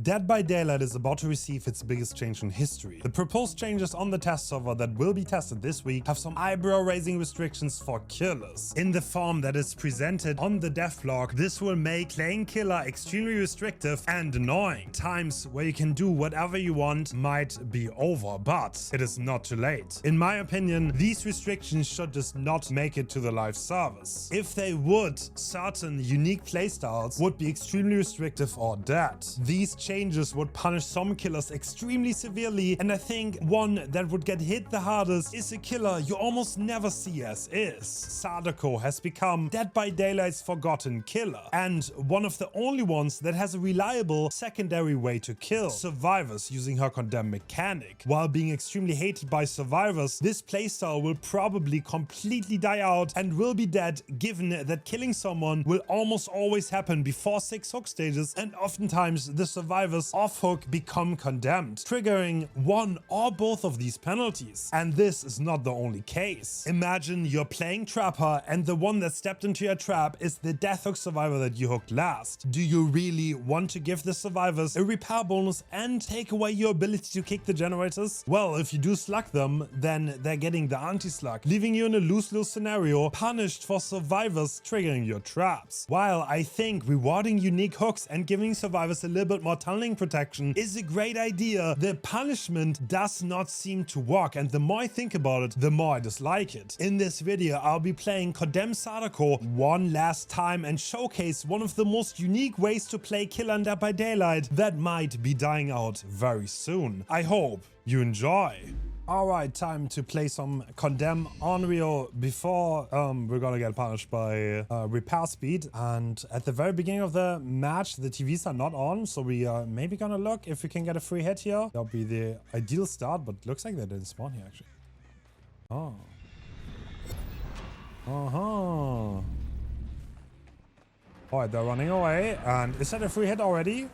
Dead by Daylight is about to receive its biggest change in history. The proposed changes on the test server that will be tested this week have some eyebrow-raising restrictions for killers. In the form that is presented on the devlog, this will make playing killer extremely restrictive and annoying. Times where you can do whatever you want might be over, but it is not too late. In my opinion, these restrictions should just not make it to the live servers. If they would, certain unique playstyles would be extremely restrictive or dead. These changes would punish some killers extremely severely, and I think one that would get hit the hardest is a killer you almost never see as is. Sadako has become Dead by Daylight's forgotten killer, and one of the only ones that has a reliable secondary way to kill survivors using her Condemn mechanic. While being extremely hated by survivors, this playstyle will probably completely die out and will be dead, given that killing someone will almost always happen before 6 hook stages, and oftentimes the survivors off hook become condemned, triggering one or both of these penalties. And this is not the only case. Imagine you're playing Trapper and the one that stepped into your trap is the death hook survivor that you hooked last. Do you really want to give the survivors a repair bonus and take away your ability to kick the generators? Well, if you do slug them, then they're getting the anti-slug, leaving you in a lose-lose scenario, punished for survivors triggering your traps. While I think rewarding unique hooks and giving survivors a little bit more tunneling protection is a great idea, the punishment does not seem to work, and the more I think about it, the more I dislike it. In this video, I'll be playing Condemn Sadako one last time and showcase one of the most unique ways to play killer in Dead by Daylight that might be dying out very soon. I hope you enjoy. Alright, time to play some Condemn Onryo before we're gonna get punished by repair speed. And at the very beginning of the match, the TVs are not on, so we are maybe gonna look if we can get a free hit here. That'll be the ideal start, but looks like they didn't spawn here actually. Oh. Uh-huh. Alright, they're running away. And is that a free hit already?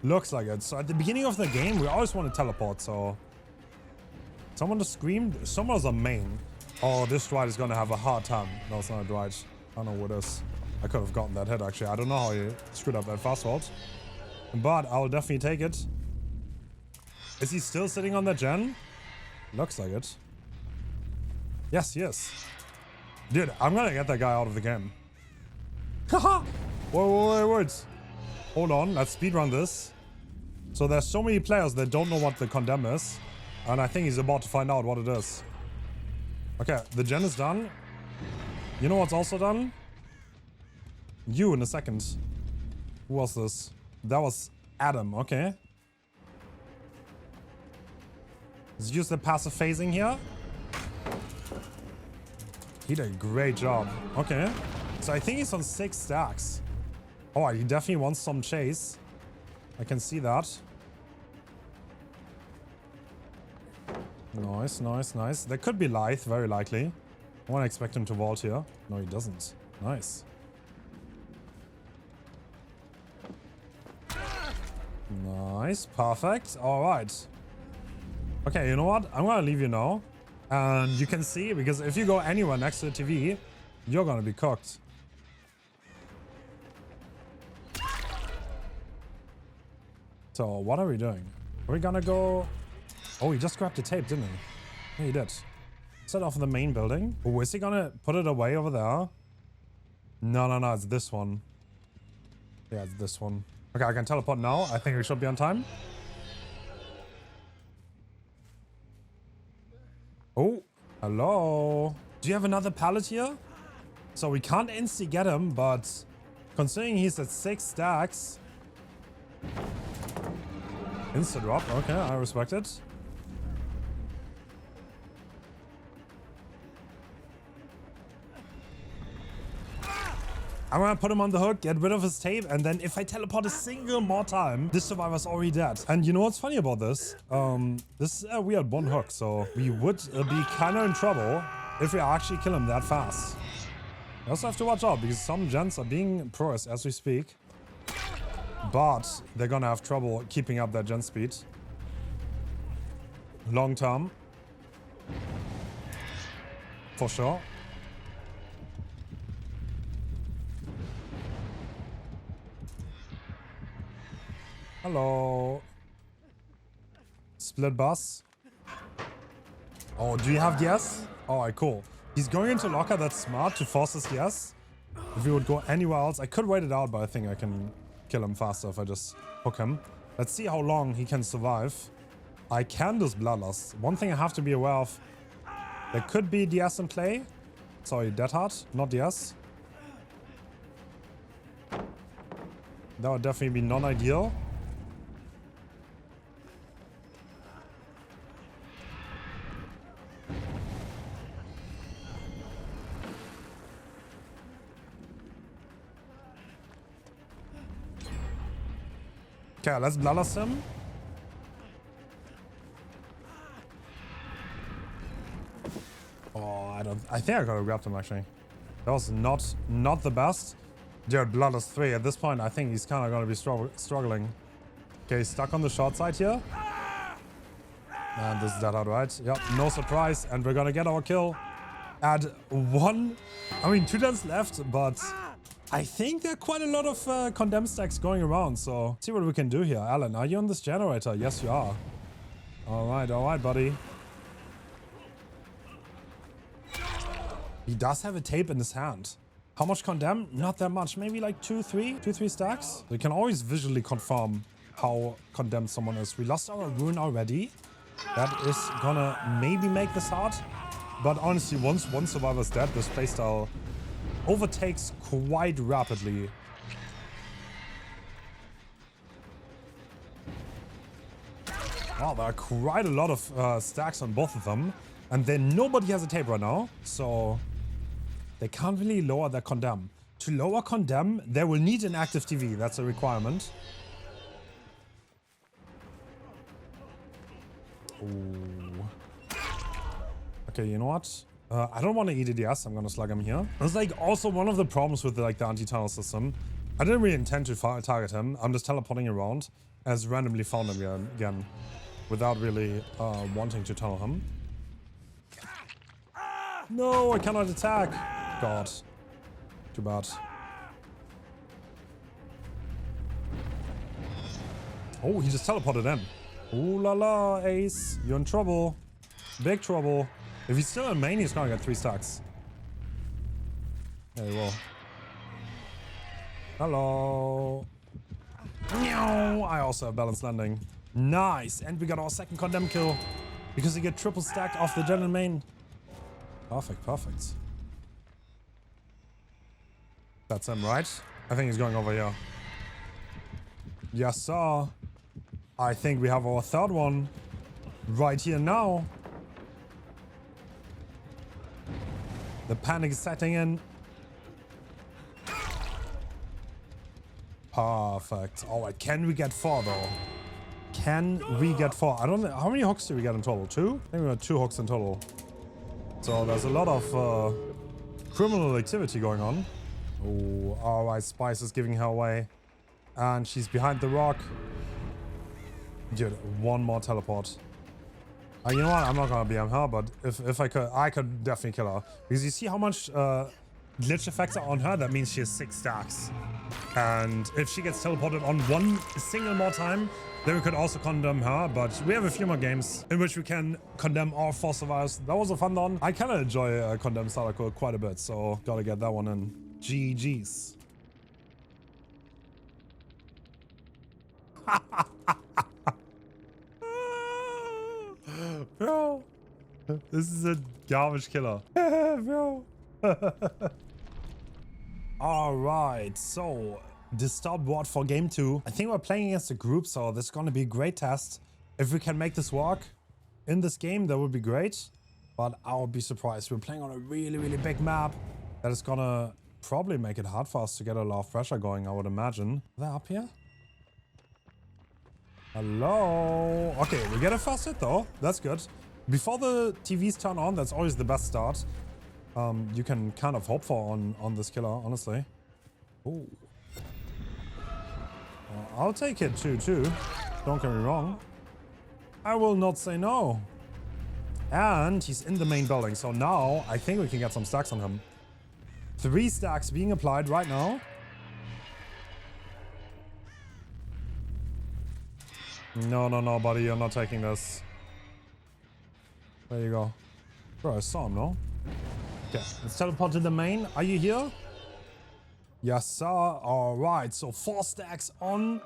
Looks like it. So at the beginning of the game, we always want to teleport, so... Someone just screamed. Someone's a main. Oh, this Dwight is gonna have a hard time. No, it's not a Dwight. I don't know what it is. I could have gotten that hit, actually. I don't know how you screwed up that fast hold. But I'll definitely take it. Is he still sitting on the gen? Looks like it. Yes, he is. Dude, I'm gonna get that guy out of the game. Haha! Wait. Hold on, let's speedrun this. So there's so many players that don't know what the Condemn is. And I think he's about to find out what it is. Okay, the gen is done. You know what's also done? You in a second. Who was this? That was Adam, okay. Let's use the passive phasing here. He did a great job. Okay. So I think he's on 6 stacks. Oh, he definitely wants some chase. I can see that. Nice. That could be Lithe, very likely. I want to expect him to vault here. No, he doesn't. Nice. Nice, perfect. All right. Okay, you know what? I'm gonna leave you now. And you can see, because if you go anywhere next to the TV, you're gonna be cooked. So, what are we doing? Are we gonna go... Oh, he just grabbed the tape, didn't he? Yeah, he did. Set off the main building. Oh, is he gonna put it away over there? No, it's this one. Yeah, it's this one. Okay, I can teleport now. I think we should be on time. Oh, hello. Do you have another pallet here? So we can't insta get him, but considering he's at 6 stacks. Insta drop. Okay, I respect it. I'm gonna put him on the hook, get rid of his tape, and then if I teleport a single more time, this survivor's already dead. And you know what's funny about this? This is a weird one hook, so we would be kinda in trouble if we actually kill him that fast. We also have to watch out, because some gens are being pressed as we speak. But they're gonna have trouble keeping up that gen speed. Long term. For sure. Hello. Split bus. Oh, do you have DS? Alright, cool. He's going into locker. That's smart to force his DS. If we would go anywhere else, I could wait it out, but I think I can kill him faster if I just hook him. Let's see how long he can survive. I can do Bloodlust. One thing I have to be aware of, there could be DS in play. Sorry, Dead Heart, not DS. That would definitely be non-ideal. Okay, let's Bloodlust him. Oh, I think I could have grabbed him actually. That was not the best. Dude, Bloodlust 3. At this point, I think he's kind of going to be struggling. Okay, he's stuck on the short side here. And this is Dead Hard, right? Yep, no surprise. And we're going to get our kill at 1. I mean, 2 turns left, but I think there are quite a lot of Condemn stacks going around. So, let's see what we can do here. Alan, are you on this generator? Yes, you are. All right, buddy. He does have a tape in his hand. How much Condemn? Not that much. Maybe like 2-3 stacks. We can always visually confirm how condemned someone is. We lost our rune already. That is gonna maybe make this hard. But honestly, once one survivor's dead, this playstyle overtakes quite rapidly. Wow, there are quite a lot of stacks on both of them. And then nobody has a tape right now. So they can't really lower their Condemn. To lower Condemn, they will need an active TV. That's a requirement. Ooh. Okay, you know what? I don't want to eat EDS. I'm going to slug him here. That's like also one of the problems with the anti-tunnel system. I didn't really intend to target him. I'm just teleporting around as randomly found him again without really wanting to tunnel him. No, I cannot attack. God. Too bad. Oh, he just teleported in. Ooh la la, Ace. You're in trouble. Big trouble. If he's still in main, he's gonna get 3 stacks. There he will. Hello. Meow. I also have balanced landing. Nice. And we got our second Condemn kill. Because he get triple stacked off the general main. Perfect, perfect. That's him, right? I think he's going over here. Yes, sir. I think we have our third one right here now. The panic is setting in. Perfect. All right, can we get 4 though? Can we get 4? I don't know. How many hooks do we get in total? 2? I think we got 2 hooks in total. So there's a lot of criminal activity going on. Oh, all right. Spice is giving her away. And she's behind the rock. Dude, one more teleport. You know what? I'm not gonna BM her, but if I could definitely kill her. Because you see how much glitch effects are on her? That means she has 6 stacks. And if she gets teleported on one single more time, then we could also condemn her. But we have a few more games in which we can condemn all 4 survivors. That was a fun one. I kind of enjoy Condemn Sadako quite a bit, so gotta get that one in. GG's. Bro, this is a garbage killer. Bro. All right, so the start board for game 2. I think we're playing against a group, so this is going to be a great test. If we can make this work in this game, that would be great. But I would be surprised. We're playing on a really, really big map. That is going to probably make it hard for us to get a lot of pressure going, I would imagine. They're up here? Hello? Okay, we get a first hit though. That's good. Before the TVs turn on, that's always the best start. You can kind of hope for on this killer, honestly. Ooh. I'll take it too. Don't get me wrong. I will not say no. And he's in the main building, so now I think we can get some stacks on him. 3 stacks being applied right now. No, no, no, buddy. You're not taking this. There you go. Bro, I saw him, no? Okay, let's teleport to the main. Are you here? Yes, sir. All right, so 4 stacks on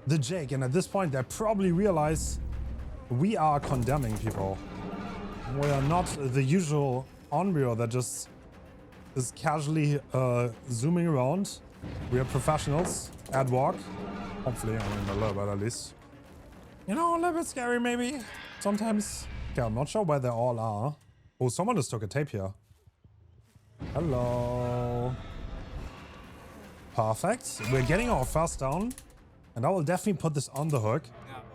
the Jake. And at this point, they probably realize we are condemning people. We are not the usual Onryo that just is casually zooming around. We are professionals at work. Hopefully, I mean, a little bit at least. You know, a little bit scary maybe. Sometimes. Okay, I'm not sure where they all are. Oh, someone just took a tape here. Hello. Perfect. We're getting our first down. And I will definitely put this on the hook.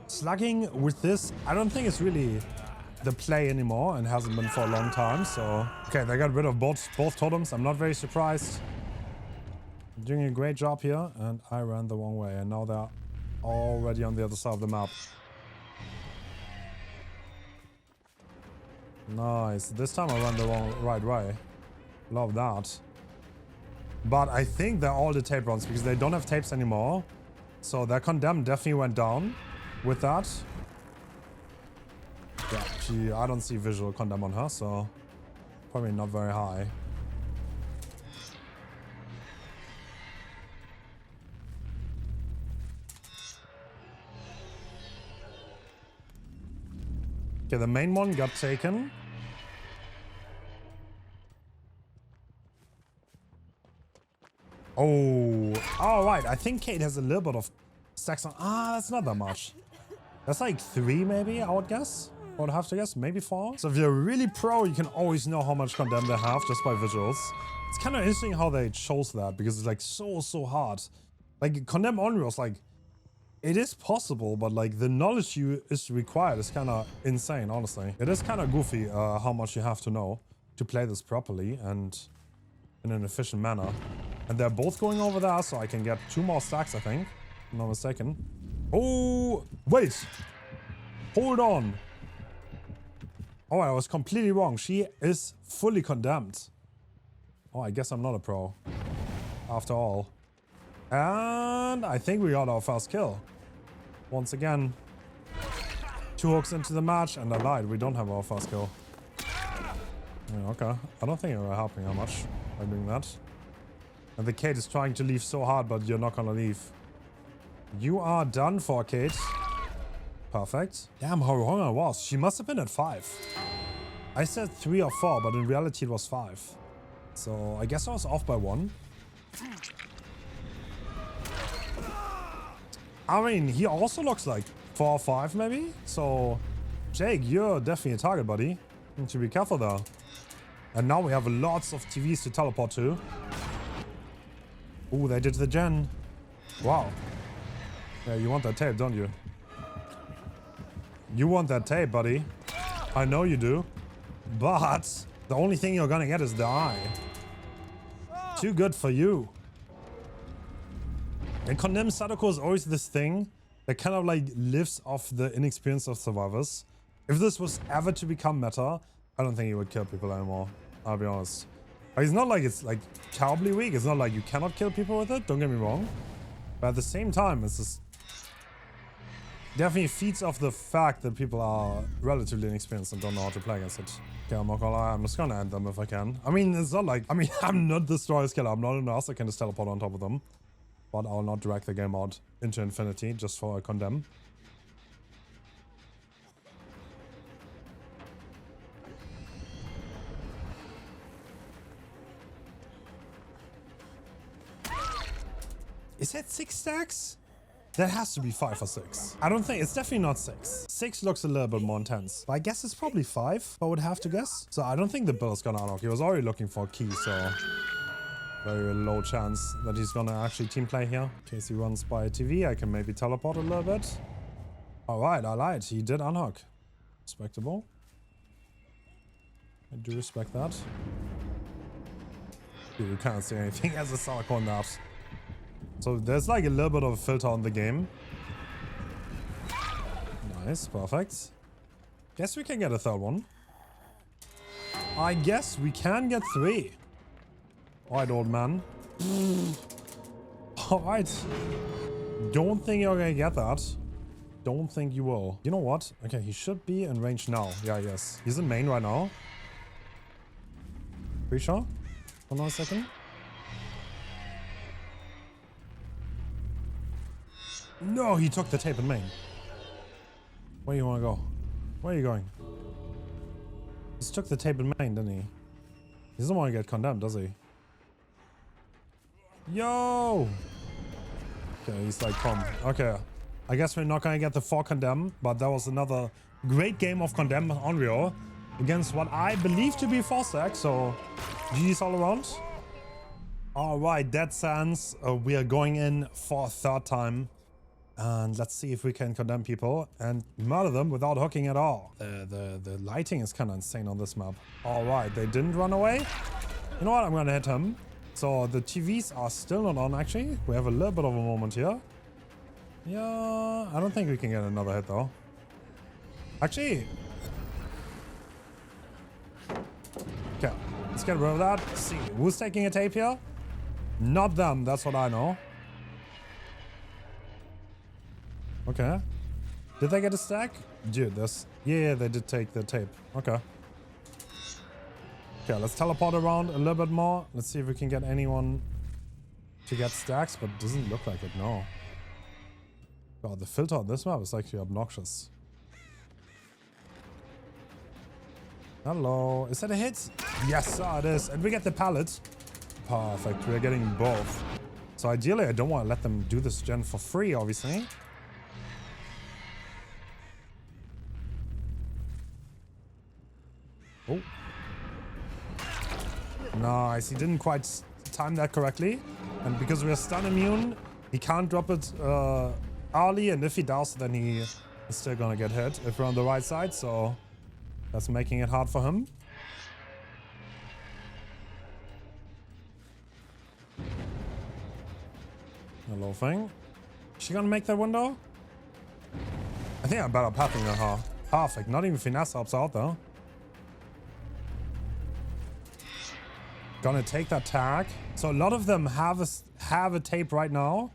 Slugging with this, I don't think it's really the play anymore and hasn't been for a long time. So, okay, they got rid of both totems. I'm not very surprised. Doing a great job here. And I ran the wrong way. And now they're already on the other side of the map. Nice. This time I ran the right way. Love that. But I think they're all the tape runs because they don't have tapes anymore. So their Condemn definitely went down with that. Yeah, I don't see visual Condemn on her, so probably not very high. Okay, the main one got taken. Oh, all right. I think Kate has a little bit of stacks on. Ah, that's not that much. That's like 3 maybe, I would guess. I would have to guess, maybe 4. So if you're really pro, you can always know how much Condemn they have just by visuals. It's kind of interesting how they chose that because it's like so hard. Like Condemn Onryo is like, it is possible, but like the knowledge is required is kind of insane, honestly. It is kind of goofy how much you have to know to play this properly and in an efficient manner. And they're both going over there, so I can get 2 more stacks, I think. If I'm not mistaken. Oh, wait. Hold on. Oh, I was completely wrong. She is fully condemned. Oh, I guess I'm not a pro. After all. And I think we got our first kill. Once again. 2 hooks into the match, and I lied. We don't have our first kill. Yeah, okay. I don't think we're helping how much by doing that. And the Kate is trying to leave so hard, but you're not gonna leave. You are done for, Kate. Perfect. Damn, how wrong I was. She must have been at 5. I said 3 or 4, but in reality it was 5. So I guess I was off by 1. I mean, he also looks like 4 or 5 maybe. So, Jake, you're definitely a target, buddy. You need to be careful there. And now we have lots of TVs to teleport to. Ooh, they did the gen. Wow. Yeah, you want that tape, don't you? You want that tape, buddy. I know you do. But the only thing you're gonna get is the eye. Too good for you. And Condemn Sadako is always this thing that kind of like lives off the inexperience of survivors. If this was ever to become meta, I don't think he would kill people anymore. I'll be honest. It's not like it's like terribly weak. It's not like you cannot kill people with it. Don't get me wrong. But at the same time, it's just definitely feeds off the fact that people are relatively inexperienced and don't know how to play against it. Okay, I'm not gonna lie. I'm just gonna end them if I can. I mean, it's not like... I mean, I'm not the strongest killer. I'm not an ass. I can just teleport on top of them. But I'll not drag the game out into infinity just for a Condemn. Is that 6 stacks? That has to be 5 or 6. I don't think, it's definitely not 6. 6 looks a little bit more intense. But I guess it's probably 5, I would have to guess. So I don't think the build is gonna unlock. He was already looking for a key, so very low chance that he's gonna actually team play here. In case he runs by a TV, I can maybe teleport a little bit. Alright, I lied. He did unhook. Respectable. I do respect that. Dude, you can't see anything as a Sadako on that. So there's like a little bit of a filter on the game. Nice, perfect. Guess we can get a 3rd one. I guess we can get 3. Alright, old man. Alright. Don't think you're gonna get that. don't think you will. You know what? Okay, he should be in range now. Yeah, yes. He's in main right now. Pretty sure? Hold on a second. No, he took the tape in main. Where do you want to go? Where are you going? He just took the tape in main, didn't he? He doesn't want to get condemned, does he? Yo! Okay, he's like, come. Okay. I guess we're not gonna get the 4 condemn, but that was another great game of Condemn Onryo against what I believe to be 4 stack, so GG's all around. Alright, that sense, we are going in for a 3rd time. And let's see if we can condemn people and murder them without hooking at all. The lighting is kind of insane on this map. Alright, they didn't run away. You know what? I'm gonna hit him. So the TVs are still not on actually. We have a little bit of a moment here. Yeah, I don't think we can get another hit though. Actually. Okay, let's get rid of that. Let's see, who's taking a tape here? Not them, that's what I know. Okay. Did they get a stack? Dude, this. Yeah, they did take the tape. Okay. Okay, let's teleport around a little bit more. Let's see if we can get anyone to get stacks, but it doesn't look like it, no. God, the filter on this map is actually obnoxious. Hello. Is that a hit? Yes, sir, it is. And we get the pallet. Perfect. We're getting both. So ideally, I don't want to let them do this gen for free, obviously. Oh. Nice. He didn't quite time that correctly. And because we are stun immune, he can't drop it early. And if he does, then he is still gonna get hit if we're on the right side. So that's making it hard for him. Hello thing. Is she gonna make that window? I think I'm better pathing than her. Perfect. Not even finesse helps out though. Gonna take that tag. So a lot of them have a tape right now.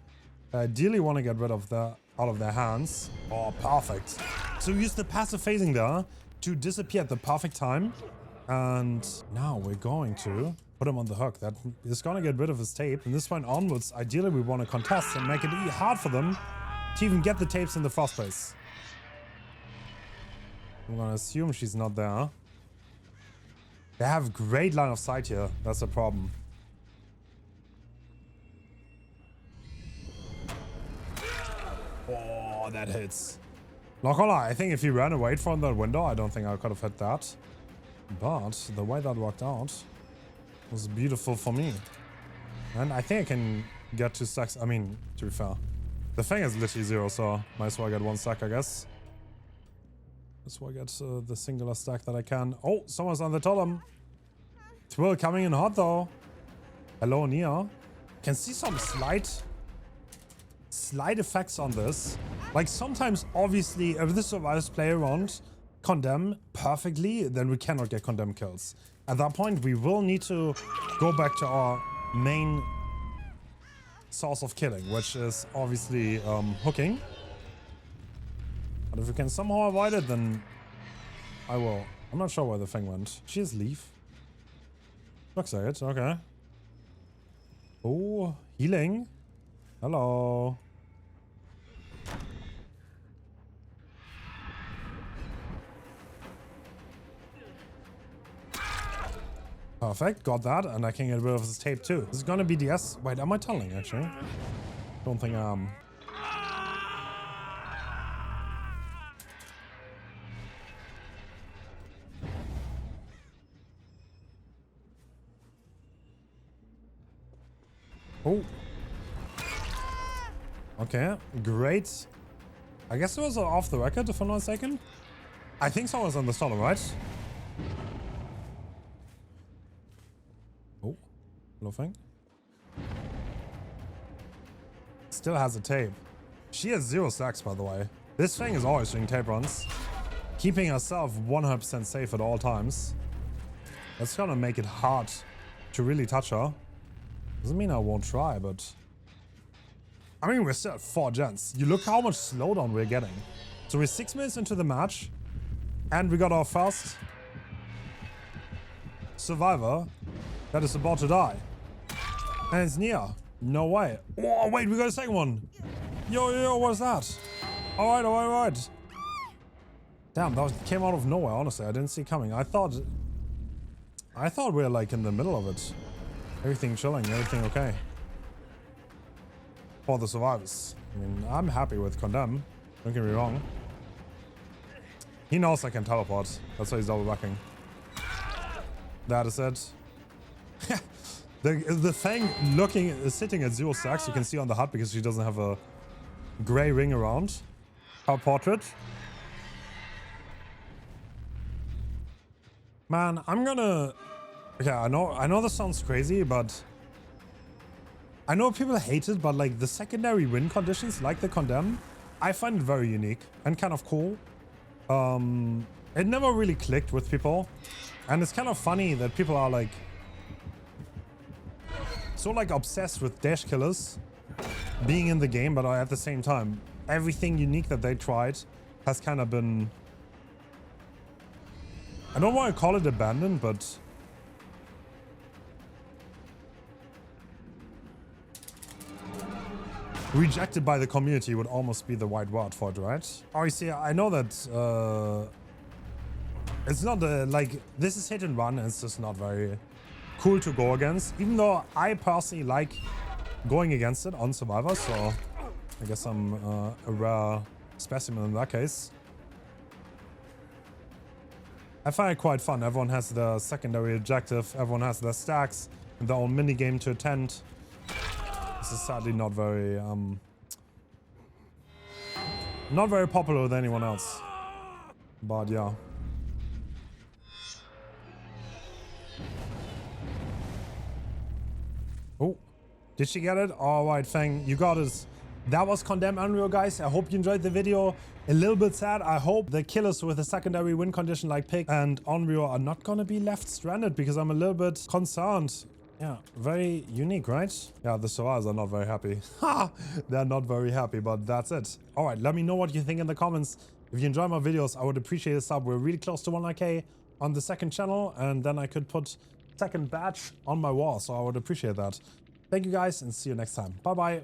I ideally want to get rid of the out of their hands. Oh, perfect. So use the passive phasing there to disappear at the perfect time. And now we're going to put him on the hook. That is gonna get rid of his tape. From this point onwards, ideally we want to contest and make it hard for them to even get the tapes in the first place. I'm gonna assume she's not there. They have great line of sight here. That's the problem. Oh, that hits. Not gonna lie, I think if he ran away from that window, I don't think I could have hit that. But the way that worked out was beautiful for me. And I think I can get 2 stacks. I mean, to be fair, the thing is literally 0, so might as well get 1 stack, I guess. Might as well get the singular stack that I can. Oh, someone's on the totem. Twill coming in hot though. Hello, Nia. Can see some slight effects on this. Like sometimes, obviously, if the survivors play around Condemn perfectly, then we cannot get Condemn kills. At that point, we will need to go back to our main source of killing, which is obviously hooking. But if we can somehow avoid it, then I will. I'm not sure where the thing went. She has leaf. Looks like it. Okay. Oh, healing. Hello. Perfect. Got that. And I can get rid of this tape too. This is gonna be DS. Wait, am I tunneling actually? Don't think I am. Oh. Okay, great. I guess it was off the record, if I'm not mistaken. I think someone's on the stall, right? Oh, nothing. Still has a tape. She has 0 stacks, by the way. This thing is always doing tape runs, keeping herself 100% safe at all times. That's gonna make it hard to really touch her. Doesn't mean I won't try, but I mean, we're still at 4 gens. You look how much slowdown we're getting. So we're 6 minutes into the match, and we got our first survivor that is about to die. And it's near. No way. Oh, wait, we got a second one. Yo, what's that? All right. Damn, that came out of nowhere, honestly. I didn't see it coming. I thought we were like in the middle of it. Everything chilling, everything okay. For the survivors. I mean, I'm happy with Condemn. Don't get me wrong. He knows I can teleport. That's why he's double backing. That is it. the Fang sitting at 0 stacks, you can see on the HUD because she doesn't have a gray ring around her portrait. Man, I'm gonna... Okay, I know this sounds crazy, but... I know people hate it, but like the secondary win conditions, like the Condemn, I find it very unique and kind of cool. It never really clicked with people. And it's kind of funny that people are like... so like obsessed with dash killers being in the game, but at the same time, everything unique that they tried has kind of been... I don't want to call it abandoned, but... rejected by the community would almost be the right word for it, right? Oh, you see, I know that it's not like, this is hit and run, and it's just not very cool to go against, even though I personally like going against it on Survivor, so I guess I'm a rare specimen in that case. I find it quite fun. Everyone has their secondary objective, everyone has their stacks and their own mini game to attend. This is sadly not very popular with anyone else. But yeah. Oh, did she get it? All right, Fang, you got it. That was Condemn Onryo, guys. I hope you enjoyed the video. A little bit sad. I hope the killers with a secondary win condition like Pig and Onryo are not gonna be left stranded, because I'm a little bit concerned. Yeah, very unique, right? Yeah, the survivors are not very happy. Ha! They're not very happy, but that's it. All right, let me know what you think in the comments. If you enjoy my videos, I would appreciate a sub. We're really close to 100k on the second channel, and then I could put second badge on my wall, so I would appreciate that. Thank you guys, and see you next time. Bye bye.